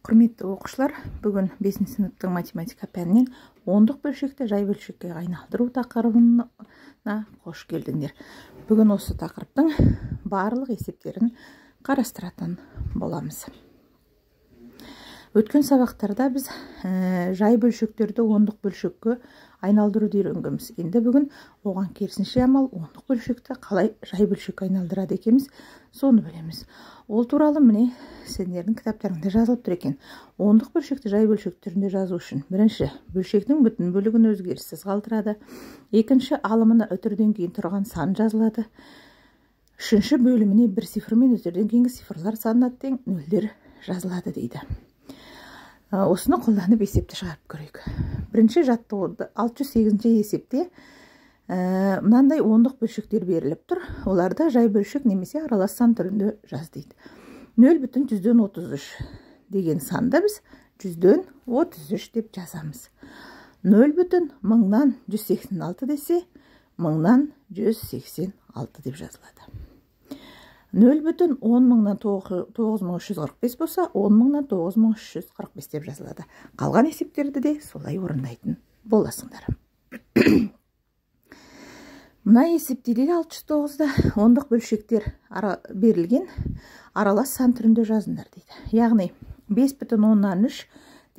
Құрметті оқушылар, бүгін 5 сыныптың математика пәнінен ондық бөлшекті жай бөлшекке айналдыру тақырыбына қош келдіңдер. Бүгін осы тақырыптың барлық есептерін қарастыратын боламыз. Өткен сабақтарда біз жай бөлшектерді ондық бөлшекке айналдыруды үйренгенбіз. Енді бүгін оған керісінше амал ондық бөлшекті қалай жай бөлшекке айналдырады екенбіз, соны білеміз. Ол туралы міне сендердің кітаптарыңда жазылып тұр екен. Ондық бөлшекті жай бөлшек түрінде жазу үшін бірінші бөлшектің бүтін бөлігін өзгеріссіз қалдырады. Екінші алымына үтірден кейін тұрған сан жазылады. Үшінші бөліміне бір цифр мен үтірден кейінгі цифрлар санына тең нөлдер жазылады дейді. Осыны қолданып есепті шығарып көрейік. Бірінші жаттығуды 608 есепте мынандай ондық бөлшектер беріліп тұр. Оларда жай бөлшек немесе аралас сан түрінде жаз дейді. 0,33 деген санды біз 100-33 деп жазамыз. 0,1000-нан 186 десе 1000-нан 186 деп жазылады. 0,1000-нан 9345 болса 10,000-нан 9345 деп жазылады. Қалған есептерді де солай орындайтын боласыңдар. Мына есептелер 609-да ондық бөлшектер берілген аралас сан түрінде жазыңдар дейді. Яғни 5,10-нан 3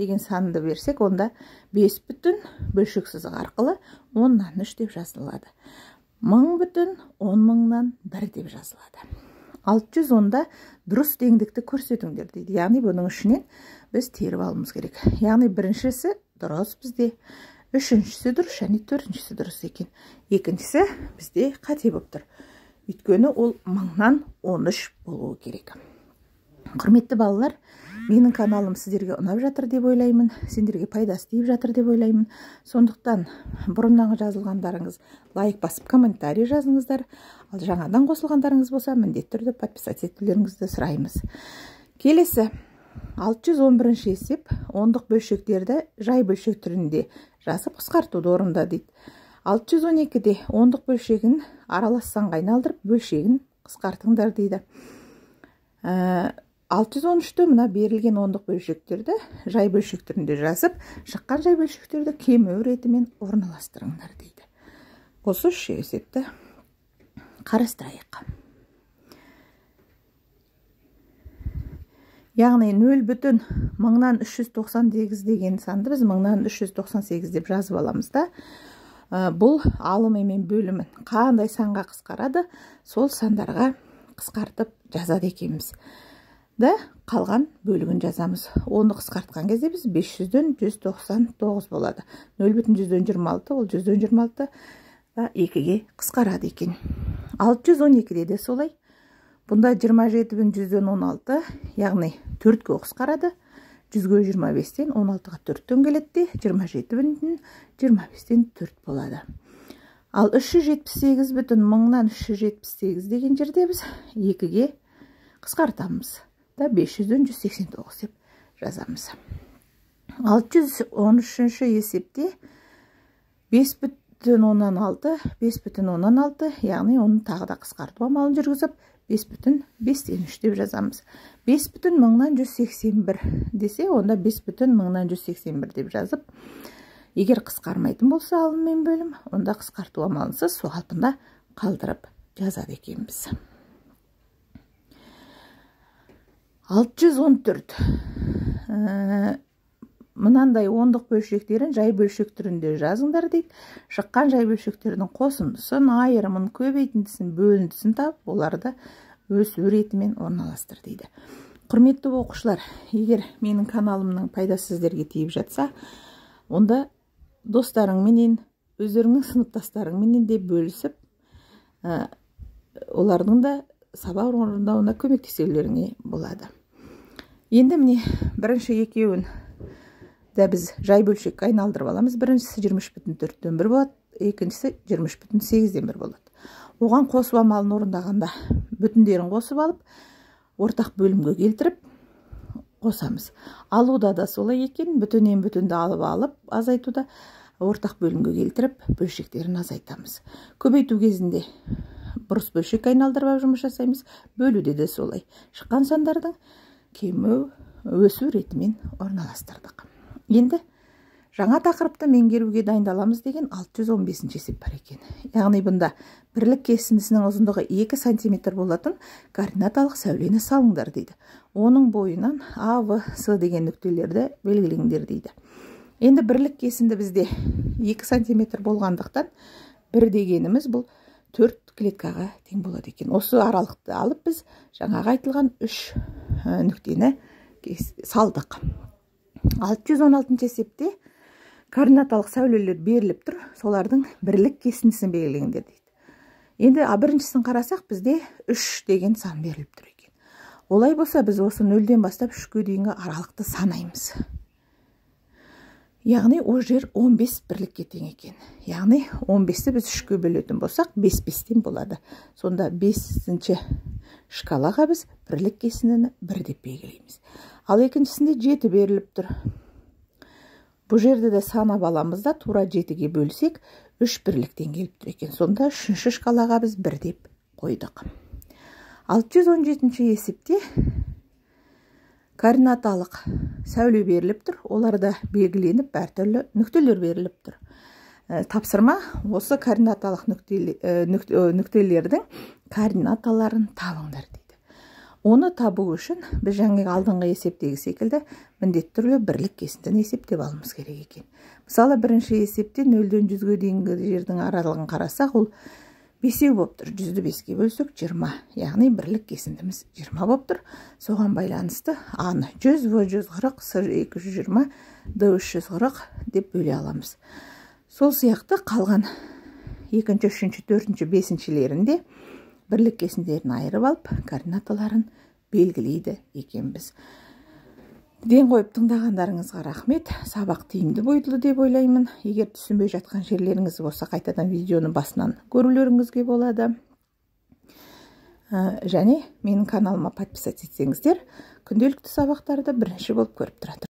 деген санды берсек, онда 5 бүтін бөлшек сызығы арқылы 10-нан 3 деп жазылады. 1000 бүтін 10,000-нан 1 деп жазылады. 610-да дұрыс теңдікті көрсетіңдер дейді. Яғни бұның ішінен біз теріп алуымыз керек. Яғни біріншісі дұрыс бізде, үшіншісі дұрыс және төртіншісі дұрыс екен. Екіншісі бізде қате болып тұр. Өйткені ол 1000-нан 13 болуы керек. Құрметті балалар, менің каналым сіздерге ұнап жатыр деп ойлаймын, сендерге пайдасы тиіп жатыр деп ойлаймын. Сондықтан бұрыннан жазылғандарыңыз лайк басып комментарий жазыңыздар. Ал жаңадан қосылғандарыңыз болса, міндетті түрде подписать етулеріңізді сұраймыз. Келесі 611 есеп ондық бөлшектерді жай бөлшек түрінде жазып қысқартуды орында дейді. 612-де ондық бөлшегін аралас санға айналдырып бөлшегін қысқартыңдар дейді. 613-те мына берілген ондық бөлшектерді жай бөлшек түрінде жазып, шыққан жай бөлшектерді кему ретімен орналастырыңдар дейді. Осы үш есепті қарастырайық. Яғни 0,1000-нан 398 деген санды біз 1000-нан 398 деп жазып аламыз да, бұл алымы мен бөлімін қандай санға қысқарады, сол сандарға қысқартып жазады екенбіз. Да, қалған бөлігін жазамыз. Оны қысқартқан кезде біз 500-ден 199 болады. 0,126, ол 126 2-ге қысқарады екен. 612-де де солай. Бұнда 27-116, яғни 4-ге қысқарады. 100-ге 25-тен 16-ға 4-тен келеді, 27-25-тен 4 болады. Ал 378-1000-нан 378 деген жерде біз 2-ге қысқартамыз. 500-ден 189 деп жазамыз. 613 есепте 5,6, 5,6, яғни оны тағы да қысқарту амалын жүргізіп 5,5 деп жазамыз. 5,1000-нан 181 десе, онда 5,1000-нан 181 деп жазып, егер қысқармайтын болса алым мен бөлім, онда қысқарту амалынсыз сол қалпында қалдырып жазады екенбіз. 614. Мынандай ондық бөлшектерін жай бөлшек түрінде жазыңдар дейді. Шыққан жай бөлшектердің қосындысын, айырымын, көбейтіндісін, бөліндісін тап, оларды өсу ретімен орналастыр дейді. Құрметті оқушылар, егер менің каналымның пайдасы сіздерге тиіп жатса, онда достарыңменен, өздеріңнің сыныптастарыңменен де бөлісіп, олардың да сабақ орындауына көмектесулеріңе болады. Енді міне бірінші екеуін да біз жай бөлшекке айналдырып аламыз. Біріншісі 23,4-тен 1 болады, екіншісі 23,8-ден 1 болады. Оған қосу амалын орындағанда бүтіндерін қосып алып, ортақ бөлімге келтіріп қосамыз. Алуда да солай екен, бүтіннен бүтінді алып азайтуда ортақ бөлімге келтіріп бөлшектерін азайтамыз. Көбейту кезінде бұрыс бөлшек айналдырып жұмыс жасаймыз. Бөлуде де солай. Шыққан сандардың кему өсу ретімен орналастырдық. Енді жаңа тақырыпты меңгеруге дайындаламыз деген 615 есеп бар екен. Яғни бұнда бірлік кесіндісінің ұзындығы 2 см болатын координаталық сәулені салыңдар дейді. Оның бойынан А, В, С деген нүктелерді белгілеңдер дейді. Енді бірлік кесінді бізде 2 см болғандықтан 1 дегеніміз бұл 4 клеткаға тең болады екен. Осы аралықты алып біз жаңағы айтылған 3 нүктені салдық. 616 есепте координаталық сәулелер беріліп тұр, солардың бірлік кесіндісін белгілеңдер дейді. Енді біріншісін қарасақ, бізде 3 деген сан беріліп тұр екен. Олай болса, біз осы 0-ден бастап 3-ке дейінгі аралықты санаймыз. Яғни о жер 15 бірлікке тең екен. Яғни 15-ті біз 3-ке бөлетін болсақ, 5-5-тен болады. Сонда 5-ші шкалаға біз бірлік кесіндіні 1 деп белгілейміз. Ал екіншісінде 7 беріліп тұр. Бұл жерде де санап аламыз да, тура 7-ге бөлсек 3 бірліктен келіп тұр екен. Сонда 3-ші шкалаға біз 1 деп қойдық. 617 есепте координаталық сәуле беріліп тұр. Оларда белгіленіп әртүрлі нүктелер беріліп тұр. Тапсырма осы координаталық нүктелердің координаталарын табыңдар дейді. Оны табу үшін біз жаңағы алдыңғы есептегі секілді міндетті түрде бірлік кесіндіні есептеп алуымыз керек екен. Мысалы, бірінші есепте 0-ден 100-ге дейінгі жердің аралығын қарасақ, ол 5 болып тұр. 100-ді 5-ге бөлсек 20. Яғни бірлік кесіндіміз 20 болып тұр. Соған байланысты А-ны 100, В 140, С 220, Д 340 деп бөле аламыз. Сол сияқты қалған 2-ші, 3-ші, 4-ші, 5-шілерінде бірлік кесіндерін айырып алып, координаталарын белгілейді екенбіз. Ден қойып тыңдағандарыңызға рахмет. Сабақ тиімді болды деп ойлаймын. Егер түсінбей жатқан жерлеріңіз болса, қайтадан видеоны басынан көрулеріңізге болады. Және менің каналыма подписать етсеңіздер, күнделікті сабақтарды бірінші болып көріп тұрады.